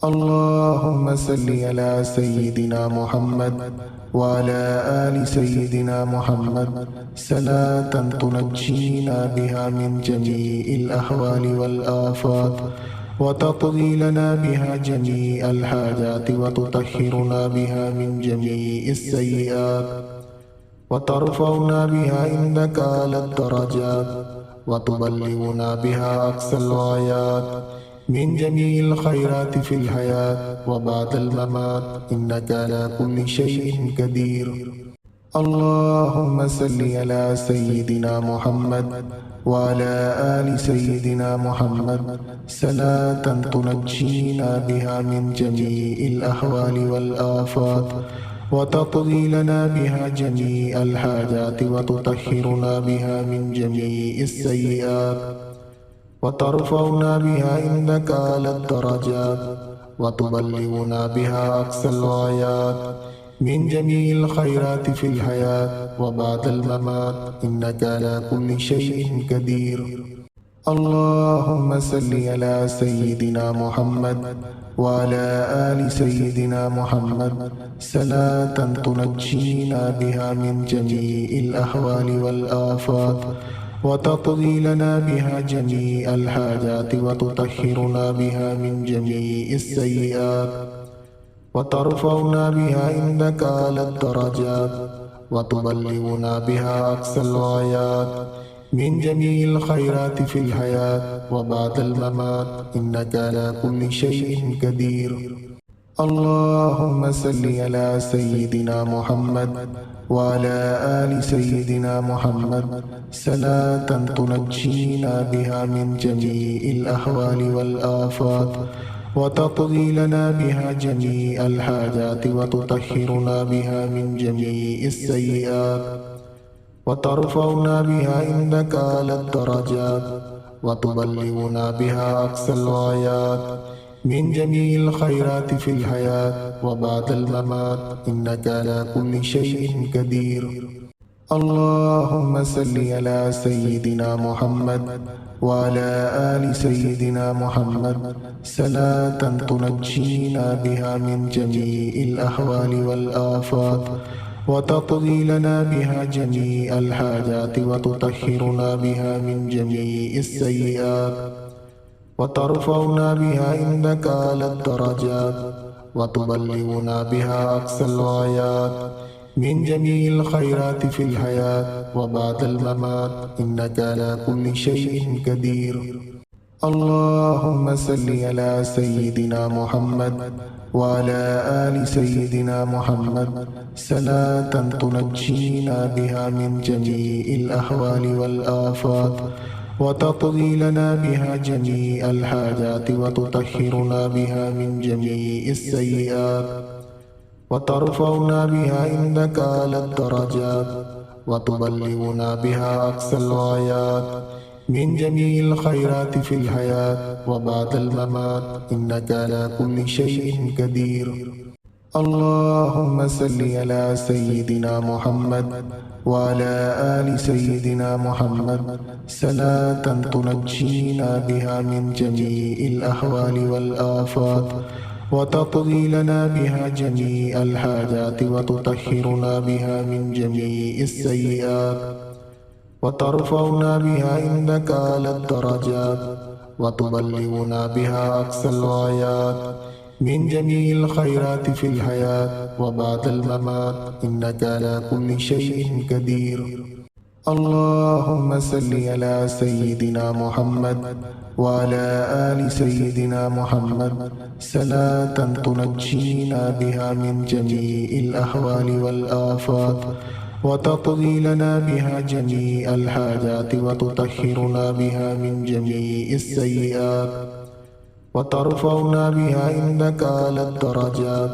اللهم صل على سيدنا محمد وعلى آل سيدنا محمد صلاة تنجينا بها من جميع الأحوال والآفات، وتقضي لنا بها جميع الحاجات، وتطهرنا بها من جميع السيئات، وترفعنا بها عندك أعلى الدرجات، وتبلغنا بها أقصى الغايات من جميع الخيرات في الحياة وبعد الممات، إنك على كل شيء قدير. اللهم صل على سيدنا محمد وعلى آل سيدنا محمد صلاة تنجينا بها من جميع الأحوال والآفات، وتقضي لنا بها جميع الحاجات، وتطهرنا بها من جميع السيئات، وترفعنا بها عندك أعلى الدرجات، وتبلغنا بها أقصى الغايات من جميع الخيرات في الحياة وبعد الممات، إنك على كل شيء قدير. اللهم صل على سيدنا محمد وعلى آل سيدنا محمد صلاة تنجينا بها من جميع الأحوال والآفات، وتقضي لنا بها جميع الحاجات، وتطهرنا بها من جميع السيئات، وترفعنا بها عندك أعلى الدرجات، وتبلغنا بها أقصى الغايات من جميع الخيرات في الحياة وبعد الممات، إنك على كل شيء قدير. اللهم صل على سيدنا محمد وعلى آل سيدنا محمد صلاة تنجينا بها من جميع الأحوال والآفات، وتقضي لنا بها جميع الحاجات، وتطهرنا بها من جميع السيئات، وترفعنا بها عندك أعلى الدرجات، وتبلغنا بها أقصى الغايات من جميع الخيرات في الحياة وبعد الممات، إنك على كل شيء قدير. اللهم صل على سيدنا محمد وعلى آل سيدنا محمد صلاة تنجينا بها من جميع الأحوال والآفات، وتقضي لنا بها جميع الحاجات، وتطهرنا بها من جميع السيئات، وترفعنا بها عندك أعلى الدرجات، وتبلغنا بها أقصى الغايات من جميع الخيرات في الحياة وبعد الممات، إنك على كل شيء قدير. اللهم صل على سيدنا محمد وعلى آل سيدنا محمد صلاة تنجينا بها من جميع الأحوال والآفات، وتقضي لنا بها جميع الحاجات، وتطهرنا بها من جميع السيئات، وترفعنا بها عندك أعلى الدرجات، وتبلغنا بها أقصى الغايات من جميع الخيرات في الحياة وبعد الممات، إنك على كل شيء قدير. اللهم صل على سيدنا محمد وعلى آل سيدنا محمد صلاة تنجينا بها من جميع الأحوال والآفات، وتقضي لنا بها جميع الحاجات، وتطهرنا بها من جميع السيئات، وترفعنا بها عندك أعلى الدرجات، وتبلغنا بها أقصى الغايات من جميع الخيرات في الحياة وبعد الممات، إنك على كل شيء قدير. اللهم صل على سيدنا محمد وعلى آل سيدنا محمد صلاة تنجينا بها من جميع الأحوال والآفات، وتقضي لنا بها جميع الحاجات، وتطهرنا بها من جميع السيئات، وترفعنا بها عندك أعلى الدرجات،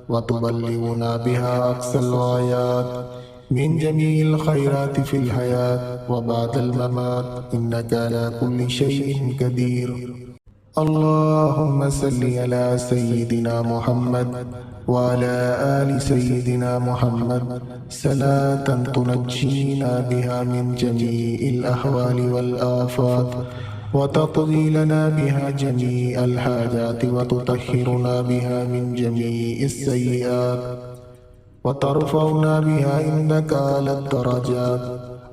وتبلغنا بها أقصى الغايات من جميع الخيرات في الحياة وبعد الممات، إنك على كل شيء قدير. اللهم صل على سيدنا محمد وعلى آل سيدنا محمد صلاة تنجينا بها من جميع الأحوال والآفات، وتقضي لنا بها جميع الحاجات وتطهرنا بها من جميع السيئات وترفعنا بها عندك أعلى الدرجات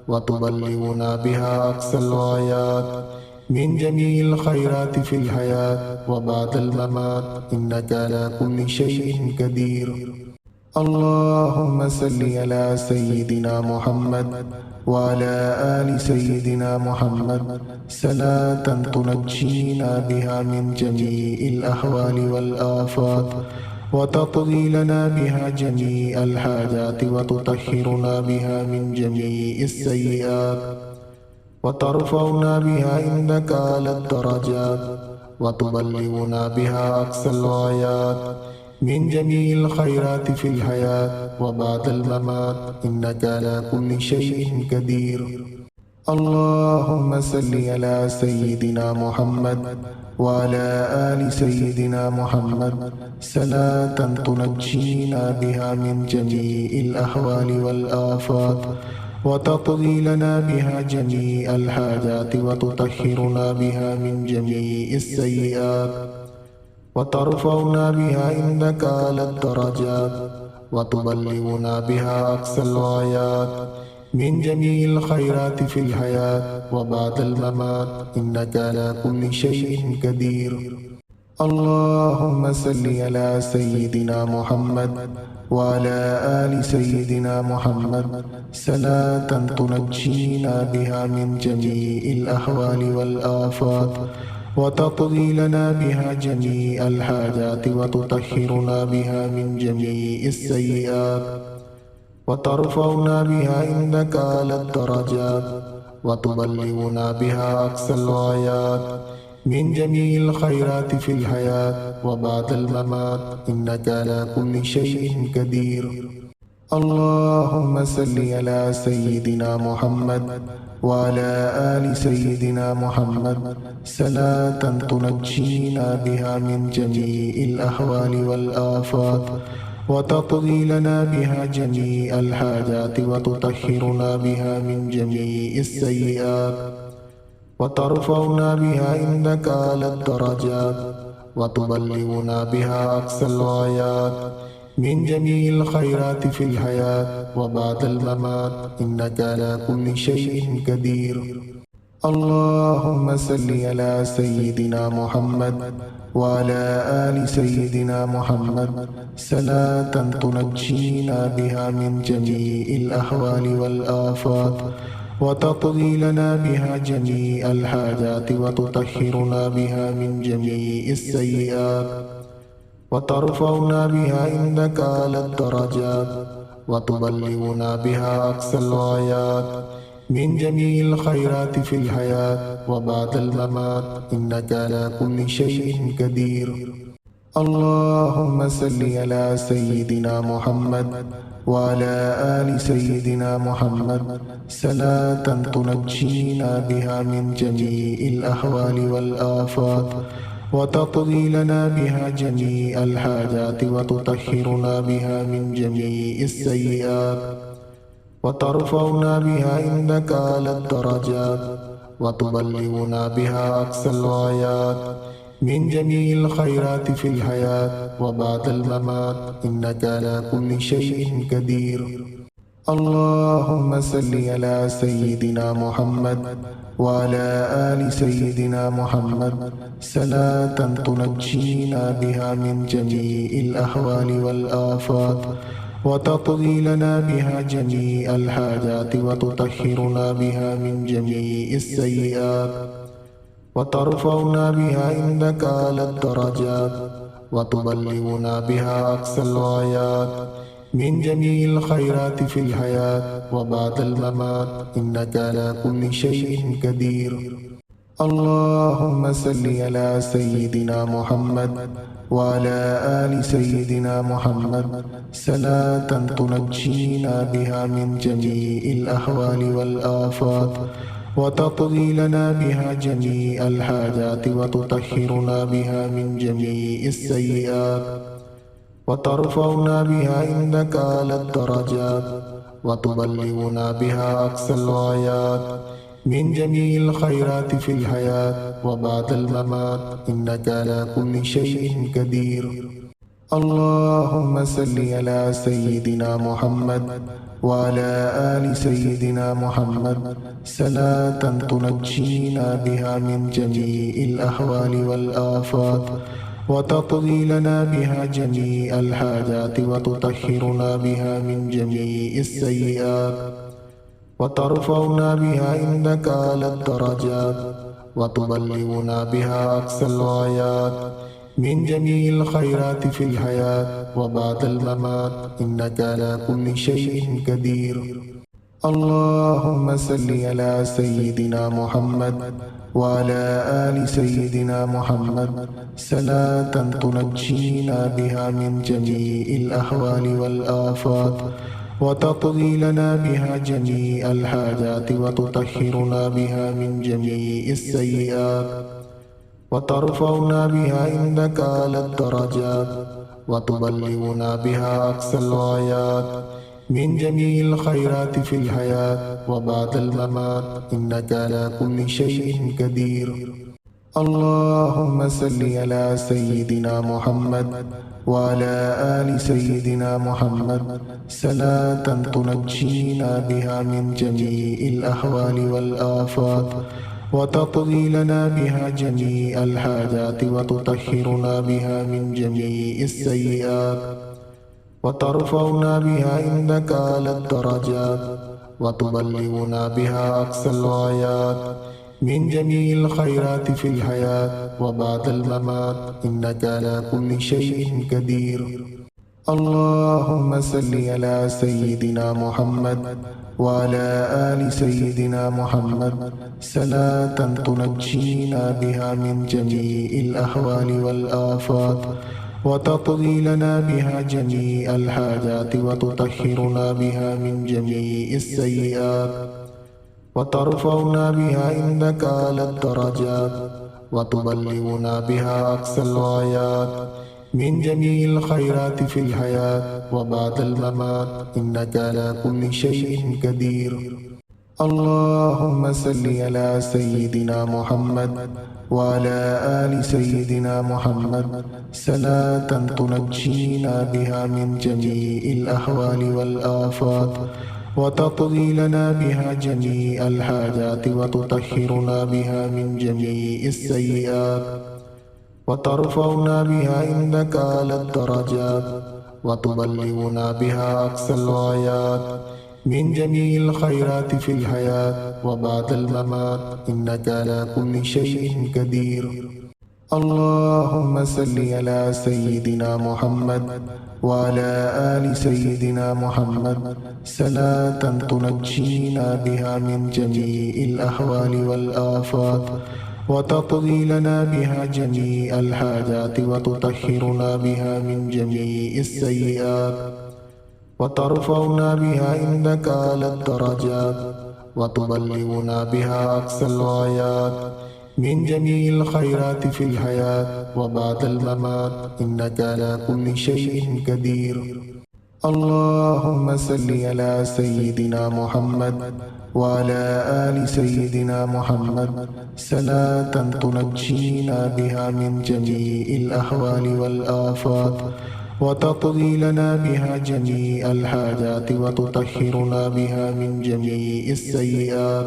وتبلغنا بها أقصى الغايات من جميع الخيرات في الحياة وبعد الممات إنك على كل شيء قدير. اللهم صل على سيدنا محمد وعلى آل سيدنا محمد صلاة تنجينا بها من جميع الأحوال والآفات وتقضي لنا بها جميع الحاجات وتطهرنا بها من جميع السيئات وترفعنا بها عندك أعلى الدرجات وتبلغنا بها أقصى الغايات من جميع الخيرات في الحياة وبعد الممات إنك على كل شيء قدير. اللهم صل على سيدنا محمد وعلى آل سيدنا محمد صلاة تنجينا بها من جميع الأحوال والآفات وتقضي لنا بها جميع الحاجات وتطهرنا بها من جميع السيئات وترفعنا بها عندك أعلى الدرجات وتبلغنا بها أقصى الغايات من جميع الخيرات في الحياة وبعد الممات إنك على كل شيء قدير. اللهم صل على سيدنا محمد وعلى آل سيدنا محمد صلاة تنجينا بها من جميع الأحوال والآفات وتقضي لنا بها جميع الحاجات وتطهرنا بها من جميع السيئات وترفعنا بها عندك أعلى الدرجات وتبلغنا بها أقصى الغايات من جميع الخيرات في الحياة وبعد الممات إنك على كل شيء قدير. اللهم صل على سيدنا محمد وعلى آل سيدنا محمد صلاة تنجينا بها من جميع الأحوال والآفات وتقضي لنا بها جميع الحاجات وتطهرنا بها من جميع السيئات وترفعنا بها عندك أعلى الدرجات وتبلغنا بها أقصى الغايات من جميع الخيرات في الحياة وبعد الممات إنك على كل شيء قدير. اللهم صل على سيدنا محمد وعلى آل سيدنا محمد صلاة تنجينا بها من جميع الأحوال والآفات وتقضي لنا بها جميع الحاجات وتطهرنا بها من جميع السيئات وترفعنا بها عندك أعلى الدرجات وتبلغنا بها أقصى الغايات من جميع الخيرات في الحياة وبعد الممات إنك على كل شيء قدير. اللهم صل على سيدنا محمد وعلى آل سيدنا محمد صلاة تنجينا بها من جميع الأحوال والآفات وتقضي لنا بها جميع الحاجات وتطهرنا بها من جميع السيئات وترفعنا بها عندك أعلى الدرجات وتبلغنا بها أقصى الغايات من جميع الخيرات في الحياة وبعد الممات إنك على كل شيء قدير. اللهم صل على سيدنا محمد وعلى آل سيدنا محمد صلاة تنجينا بها من جميع الأحوال والآفات وتقضي لنا بها جميع الحاجات وتطهرنا بها من جميع السيئات وترفعنا بها عندك أعلى الدرجات وتبلغنا بها أقصى الغايات من جميع الخيرات في الحياة وبعد الممات إنك على كل شيء قدير. اللهم صل على سيدنا محمد وعلى آل سيدنا محمد صلاة تنجينا بها من جميع الأحوال والآفات وتقضي لنا بها جميع الحاجات وتطهرنا بها من جميع السيئات وترفعنا بها عندك أعلى الدرجات وتبلغنا بها أقصى الغايات من جميع الخيرات في الحياة وبعد الممات إنك على كل شيء قدير. اللهم صل على سيدنا محمد وعلى آل سيدنا محمد صلاة تنجينا بها من جميع الأهوال والآفات وتقضي لنا بها جميع الحاجات وتطهرنا بها من جميع السيئات وترفعنا بها عندك على الدرجات وتبلغنا بها أقصى الغايات من جميع الخيرات في الحياة وبعد الممات إنك على كل شيء قدير. اللهم صل على سيدنا محمد وعلى آل سيدنا محمد صلاة تنجينا بها من جميع الأهوال والآفات وتقضي لنا بها جميع الحاجات وتطهرنا بها من جميع السيئات وترفعنا بها عندك على الدرجات وتبلغنا بها أقصى الغايات من جميع الخيرات في الحياة وبعد الممات إنك على كل شيء قدير. اللهم صل على سيدنا محمد وعلى آل سيدنا محمد صلاة تنجينا بها من جميع الأهوال والآفات وتقضي لنا بها جميع الحاجات وتطهرنا بها من جميع السيئات وترفعنا بها عندك على الدرجات وتبلغنا بها أقصى الغايات من جميع الخيرات في الحياة وبعد الممات إنك على كل شيء قدير. اللهم صل على سيدنا محمد وعلى آل سيدنا محمد صلاة تنجينا بها من جميع الأهوال والآفات وتقضي لنا بها جميع الحاجات وتطهرنا بها من جميع السيئات وترفعنا بها عندك على الدرجات وتبلغنا بها أقصى الغايات من جميع الخيرات في الحياة وبعد الممات إنك على كل شيء قدير. اللهم صل على سيدنا محمد وعلى آل سيدنا محمد صلاة تنجينا بها من جميع الأهوال والآفات وتقضي لنا بها جميع الحاجات وتطهرنا بها من جميع السيئات وترفعنا بها عندك على الدرجات وتبلغنا بها أقصى الغايات من جميع الخيرات في الحياة وبعد الممات إنك على كل شيء قدير. اللهم صل على سيدنا محمد وعلى آل سيدنا محمد صلاة تنجينا بها من جميع الأهوال والآفات وتقضي لنا بها جميع الحاجات وتطهرنا بها من جميع السيئات وترفعنا بها عندك على الدرجات وتبلغنا بها أقصى الغايات من جميع الخيرات في الحياة وبعد الممات إنك على كل شيء قدير. اللهم صل على سيدنا محمد وعلى آل سيدنا محمد صلاة تنجينا بها من جميع الأهوال والآفات وتقضي لنا بها جميع الحاجات وتطهرنا بها من جميع السيئات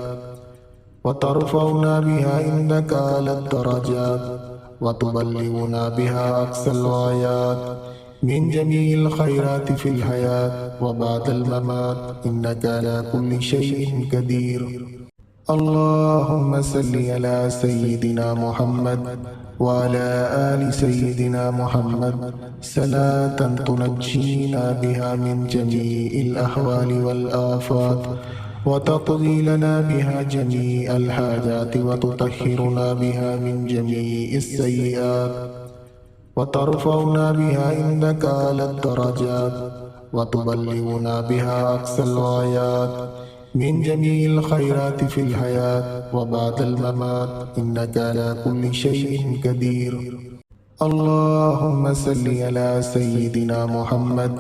وترفعنا بها عندك على الدرجات وتبلغنا بها أقصى الغايات من جميع الخيرات في الحياة وبعد الممات إنك على كل شيء قدير. اللهم صل على سيدنا محمد وعلى آل سيدنا محمد صلاة تنجينا بها من جميع الأهوال والآفات وتقضي لنا بها جميع الحاجات وتطهرنا بها من جميع السيئات وترفعنا بها عندك على الدرجات وتبلغنا بها أقصى الغايات من جميع الخيرات في الحياة وبعد الممات إنك على كل شيء قدير. اللهم صل على سيدنا محمد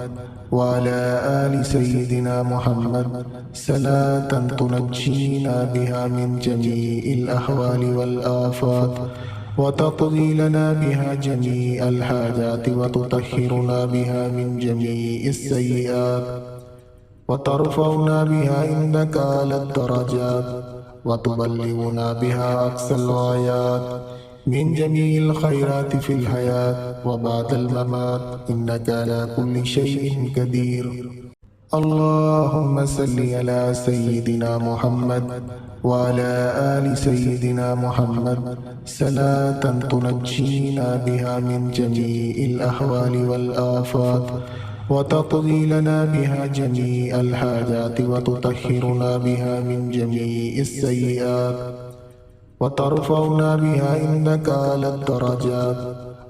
وعلى آل سيدنا محمد صلاة تنجينا بها من جميع الأحوال والآفات، وتقضي لنا بها جميع الحاجات، وتطهرنا بها من جميع السيئات، وترفعنا بها عندك أعلى الدرجات، وتبلغنا بها أقصى الغايات من جميع الخيرات في الحياة وبعد الممات، إنك على كل شيء قدير. اللهم صل على سيدنا محمد وعلى آل سيدنا محمد صلاة تنجينا بها من جميع الأحوال والآفات، وتقضي لنا بها جميع الحاجات، وتطهرنا بها من جميع السيئات، وترفعنا بها عندك أعلى الدرجات،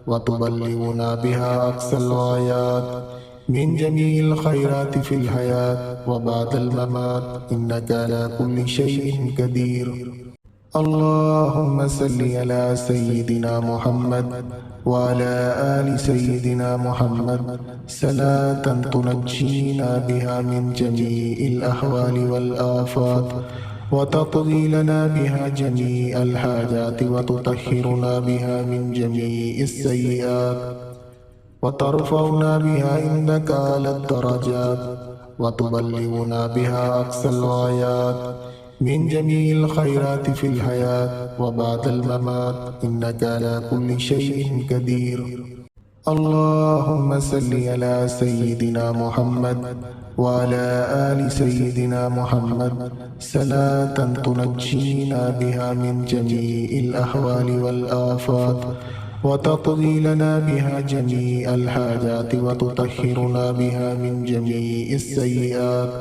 وتبلغنا بها أقصى الغايات من جميع الخيرات في الحياة وبعد الممات، إنك على كل شيء قدير. اللهم صل على سيدنا محمد وعلى آل سيدنا محمد صلاة تنجينا بها من جميع الأحوال والآفات، وتقضي لنا بها جميع الحاجات، وتطهرنا بها من جميع السيئات، وترفعنا بها عندك أعلى الدرجات، وتبلغنا بها أقصى الغايات من جميع الخيرات في الحياة وبعد الممات، إنك على كل شيء قدير. اللهم صل على سيدنا محمد وعلى آل سيدنا محمد صلاة تنجينا بها من جميع الأحوال والآفات، وتقضي لنا بها جميع الحاجات، وتطهرنا بها من جميع السيئات،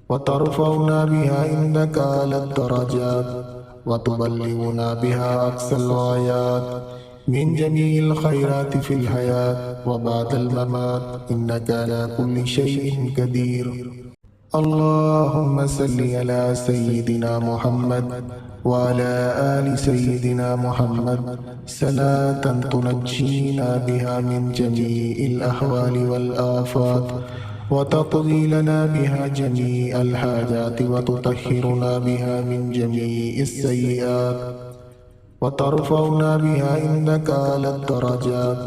وترفعنا بها عندك أعلى الدرجات، وتبلغنا بها أقصى الغايات من جميع الخيرات في الحياة وبعد الممات، إنك على كل شيء قدير. اللهم صل على سيدنا محمد وعلى آل سيدنا محمد صلاة تنجينا بها من جميع الأحوال والآفات، وتقضي لنا بها جميع الحاجات، وتطهرنا بها من جميع السيئات، وترفعنا بها عندك أعلى الدرجات،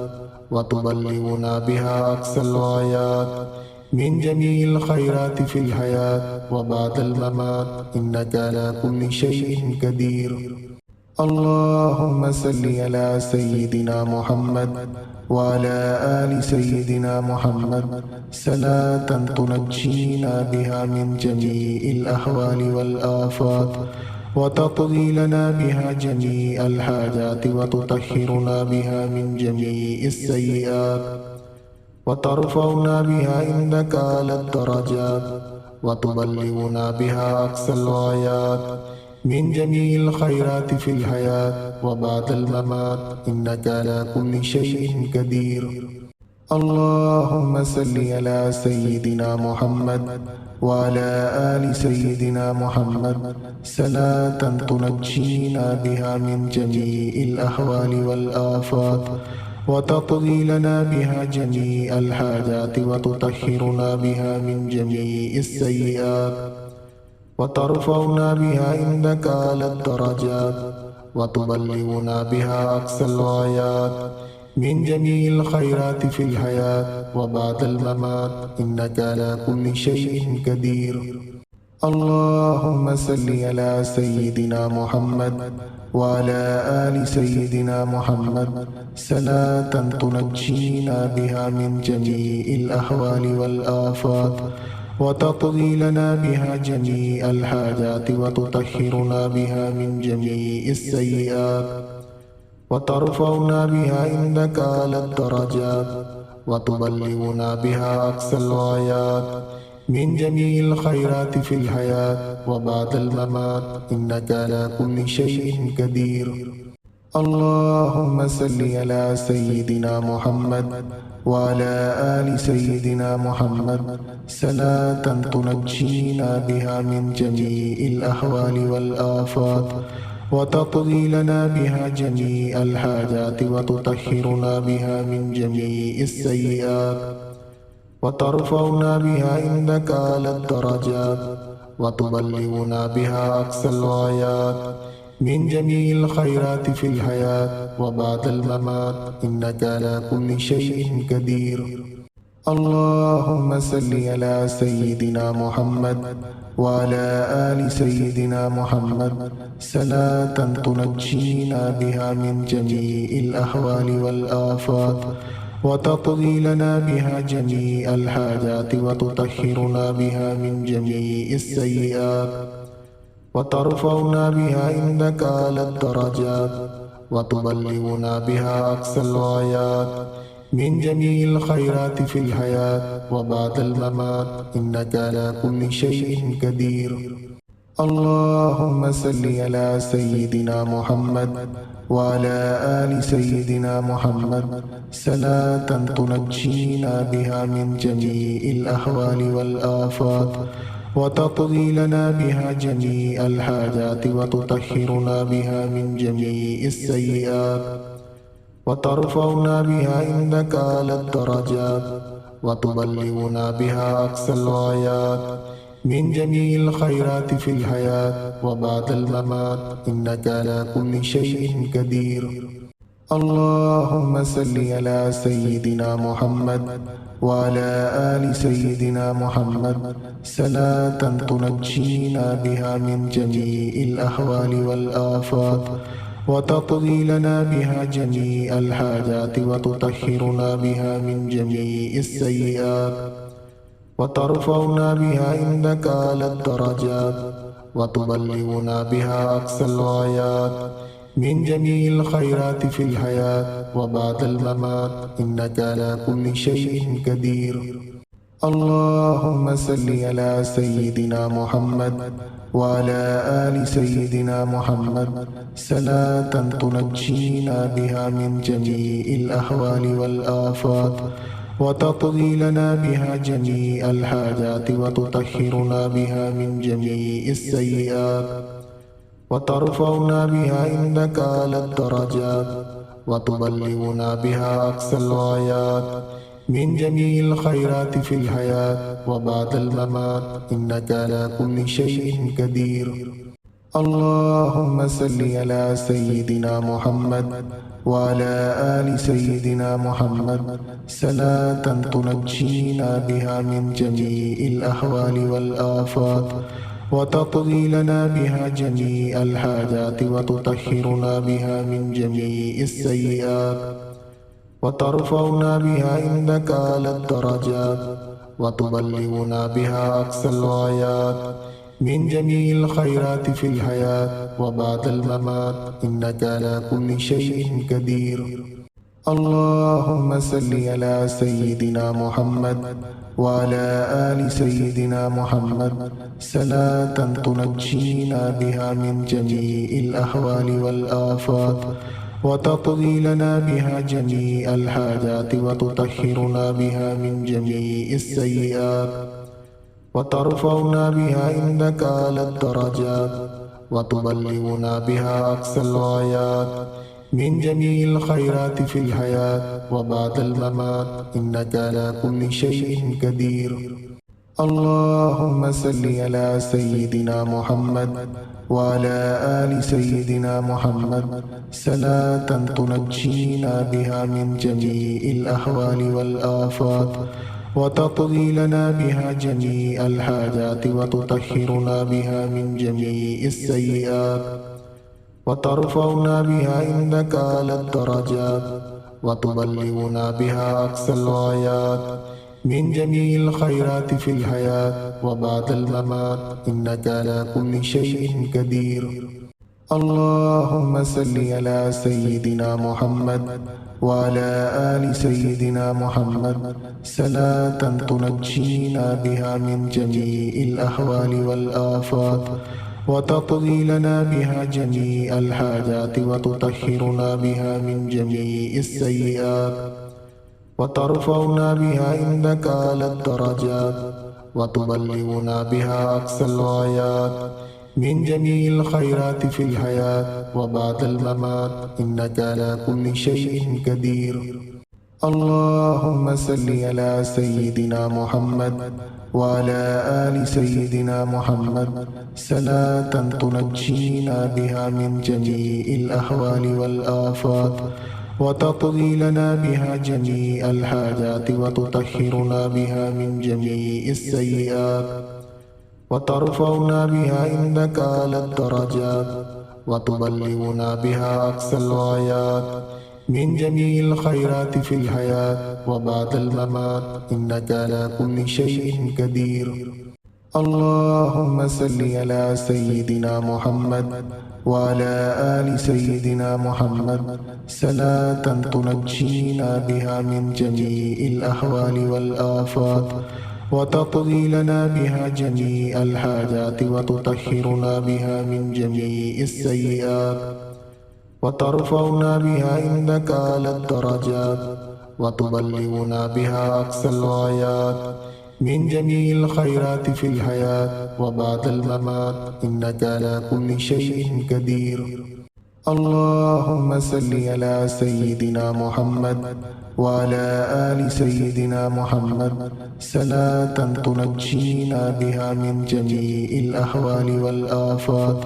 وتبلغنا بها أقصى الغايات من جميع الخيرات في الحياة وبعد الممات، إنك على كل شيء قدير. اللهم صل على سيدنا محمد وعلى آل سيدنا محمد صلاة تنجينا بها من جميع الأحوال والآفات، وتقضي لنا بها جميع الحاجات، وتطهرنا بها من جميع السيئات، وترفعنا بها عندك أعلى الدرجات، وتبلغنا بها أقصى الغايات من جميع الخيرات في الحياة وبعد الممات، إنك على كل شيء قدير. اللهم صل على سيدنا محمد وعلى آل سيدنا محمد صلاة تنجينا بها من جميع الأحوال والآفات، وتقضي لنا بها جميع الحاجات، وتطهرنا بها من جميع السيئات، وترفعنا بها عندك أعلى الدرجات، وتبلغنا بها أقصى الغايات من جميع الخيرات في الحياة وبعد الممات، إنك على كل شيء قدير. اللهم صل على سيدنا محمد وعلى آل سيدنا محمد صلاة تنجينا بها من جميع الأحوال والآفات، وتقضي لنا بها جميع الحاجات، وتطهرنا بها من جميع السيئات، وترفعنا بها عندك أعلى الدرجات، وتبلغنا بها أقصى الغايات من جميع الخيرات في الحياة وبعد الممات، إنك على كل شيء قدير. اللهم صل على سيدنا محمد وعلى آل سيدنا محمد صلاة تنجينا بها من جميع الأحوال والآفات، وتقضي لنا بها جميع الحاجات وتطهرنا بها من جميع السيئات وترفعنا بها عندك أعلى الدرجات وتبلغنا بها أقصى الغايات من جميع الخيرات في الحياة وبعد الممات إنك على كل شيء قدير. اللهم صل على سيدنا محمد وعلى آل سيدنا محمد صلاة تنجينا بها من جميع الأحوال والآفات وتقضي لنا بها جميع الحاجات وتطهرنا بها من جميع السيئات وترفعنا بها عندك أعلى الدرجات وتبلغنا بها أقصى الغايات من جميع الخيرات في الحياة وبعد الممات إنك على كل شيء قدير. اللهم صل على سيدنا محمد وعلى آل سيدنا محمد صلاة تنجينا بها من جميع الأحوال والآفات وتقضي لنا بها جميع الحاجات وتطهرنا بها من جميع السيئات وترفعنا بها عندك أعلى الدرجات وتبلغنا بها أقصى الغايات من جميع الخيرات في الحياة وبعد الممات إنك على كل شيء قدير. اللهم صل على سيدنا محمد وعلى آل سيدنا محمد صلاة تنجينا بها من جميع الأحوال والآفات وتقضي لنا بها جميع الحاجات وتطهرنا بها من جميع السيئات وترفعنا بها عندك أعلى الدرجات وتبلغنا بها أقصى الغايات من جميع الخيرات في الحياة وبعد الممات إنك على كل شيء قدير. اللهم صل على سيدنا محمد وعلى آل سيدنا محمد صلاة تنجينا بها من جميع الأحوال والآفات وتقضي لنا بها جميع الحاجات وتطهرنا بها من جميع السيئات وترفعنا بها عندك أعلى الدرجات وتبلغنا بها أقصى الغايات من جميع الخيرات في الحياة وبعد الممات إنك على كل شيء قدير. اللهم صل على سيدنا محمد وعلى آل سيدنا محمد صلاة تنجينا بها من جميع الأحوال والآفات وتقضي لنا بها جميع الحاجات وتطهرنا بها من جميع السيئات وترفعنا بها عندك أعلى الدرجات وتبلغنا بها أقصى الغايات من جميع الخيرات في الحياة وبعد الممات إنك على كل شيء قدير. اللهم صل على سيدنا محمد وعلى آل سيدنا محمد صلاة تنجينا بها من جميع الأحوال والآفات وتقضي لنا بها جميع الحاجات وتطهرنا بها من جميع السيئات وترفعنا بها عندك أعلى الدرجات وتبلغنا بها أقصى الغايات من جميع الخيرات في الحياة وبعد الممات إنك على كل شيء قدير. اللهم صل على سيدنا محمد وعلى آل سيدنا محمد صلاة تنجينا بها من جميع الأحوال والآفات وتقضي لنا بها جميع الحاجات وتطهرنا بها من جميع السيئات وترفعنا بها عندك أعلى الدرجات وتبلغنا بها أقصى الغايات من جميع الخيرات في الحياة وبعد الممات إنك على كل شيء قدير. اللهم صل على سيدنا محمد وعلى آل سيدنا محمد صلاة تنجينا بها من جميع الأحوال والآفات وتقضي لنا بها جميع الحاجات وتطهرنا بها من جميع السيئات وترفعنا بها عندك أعلى الدرجات وتبلغنا بها أقصى الغايات من جميع الخيرات في الحياة وبعد الممات إنك على كل شيء قدير. اللهم صل على سيدنا محمد وعلى آل سيدنا محمد صلاة تنجينا بها من جميع الأهوال والآفات وتقضي لنا بها جميع الحاجات وتطهرنا بها من جميع السيئات وترفعنا بها عندك على الدرجات وتبلغنا بها أقصى الغايات من جميع الخيرات في الحياة وبعد الممات إنك على كل شيء قدير. اللهم صل على سيدنا محمد وعلى آل سيدنا محمد صلاة تنجينا بها من جميع الأهوال والآفات وتقضي لنا بها جميع الحاجات وتطهرنا بها من جميع السيئات وترفعنا بها عندك على الدرجات وتبلغنا بها أقصى الغايات من جميع الخيرات في الحياة وبعد الممات إنك على كل شيء قدير. اللهم صل على سيدنا محمد وعلى آل سيدنا محمد صلاة تنجينا بها من جميع الأهوال والآفات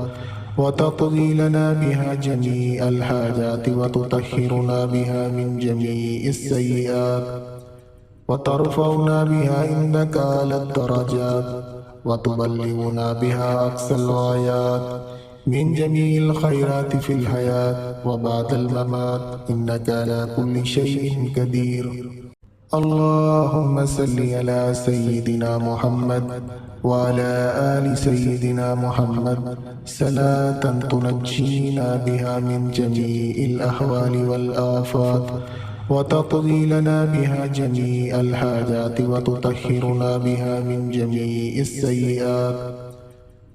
وتقضي لنا بها جميع الحاجات وتطهرنا بها من جميع السيئات وترفعنا بها عندك على الدرجات وتبلغنا بها أقصى الغايات من جميع الخيرات في الحياة وبعد الممات إنك على كل شيء قدير. اللهم صل على سيدنا محمد وعلى آل سيدنا محمد صلاة تنجينا بها من جميع الأهوال والآفات وتقضي لنا بها جميع الحاجات وتطهرنا بها من جميع السيئات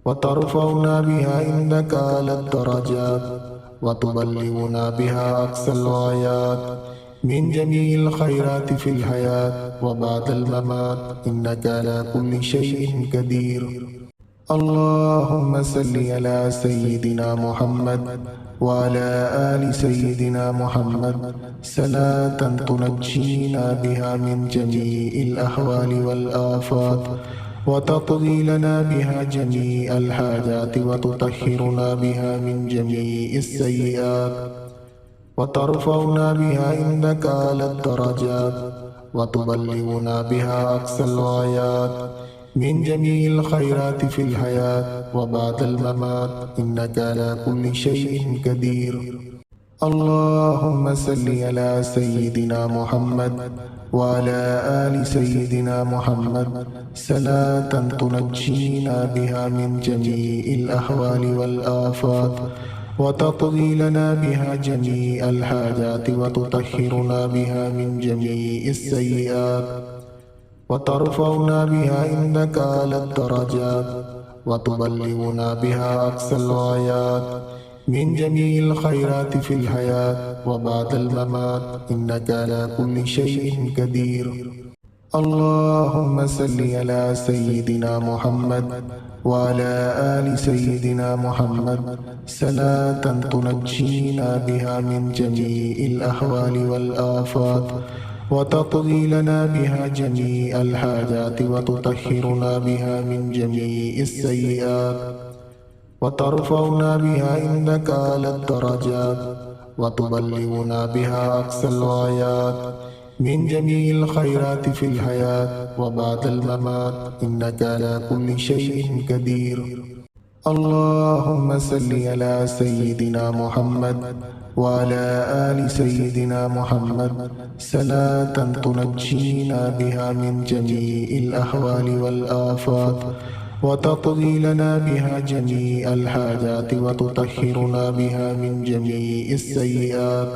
وترفعنا بها عندك على الدرجات وتبلغنا بها أقصى الغايات من جميع الخيرات في الحياة وبعد الممات إنك على كل شيء قدير. اللهم صل على سيدنا محمد وعلى آل سيدنا محمد صلاة تنجينا بها من جميع الأهوال والآفات وتقضي لنا بها جميع الحاجات وتطهرنا بها من جميع السيئات وترفعنا بها عندك على الدرجات وتبلغنا بها أقصى الغايات من جميع الخيرات في الحياة وبعد الممات إنك على كل شيء قدير. اللهم صل على سيدنا محمد وعلى آل سيدنا محمد صلاة تنجينا بها من جميع الأهوال والآفات وتقضي لنا بها جميع الحاجات وتطهرنا بها من جميع السيئات وترفعنا بها عندك على الدرجات وتبلغنا بها أقصى الغايات من جميع الخيرات في الحياة وبعد الممات إنك على كل شيء قدير. اللهم صل على سيدنا محمد وعلى آل سيدنا محمد صلاة تنجينا بها من جميع الأهوال والآفات وتقضي لنا بها جميع الحاجات وتطهرنا بها من جميع السيئات وترفعنا بها عندك على الدرجات وتبلغنا بها أقصى الغايات من جميع الخيرات في الحياة وبعد الممات إنك على كل شيء قدير. اللهم صل على سيدنا محمد وعلى آل سيدنا محمد صلاة تنجينا بها من جميع الأهوال والآفات وتقضي لنا بها جميع الحاجات وتطهرنا بها من جميع السيئات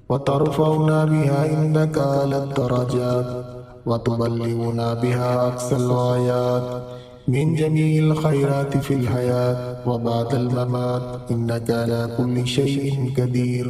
وترفعنا بها عندك على الدرجات وتبلغنا بها أقصى الغايات من جميع الخيرات في الحياة وبعد الممات إنك على كل شيء قدير.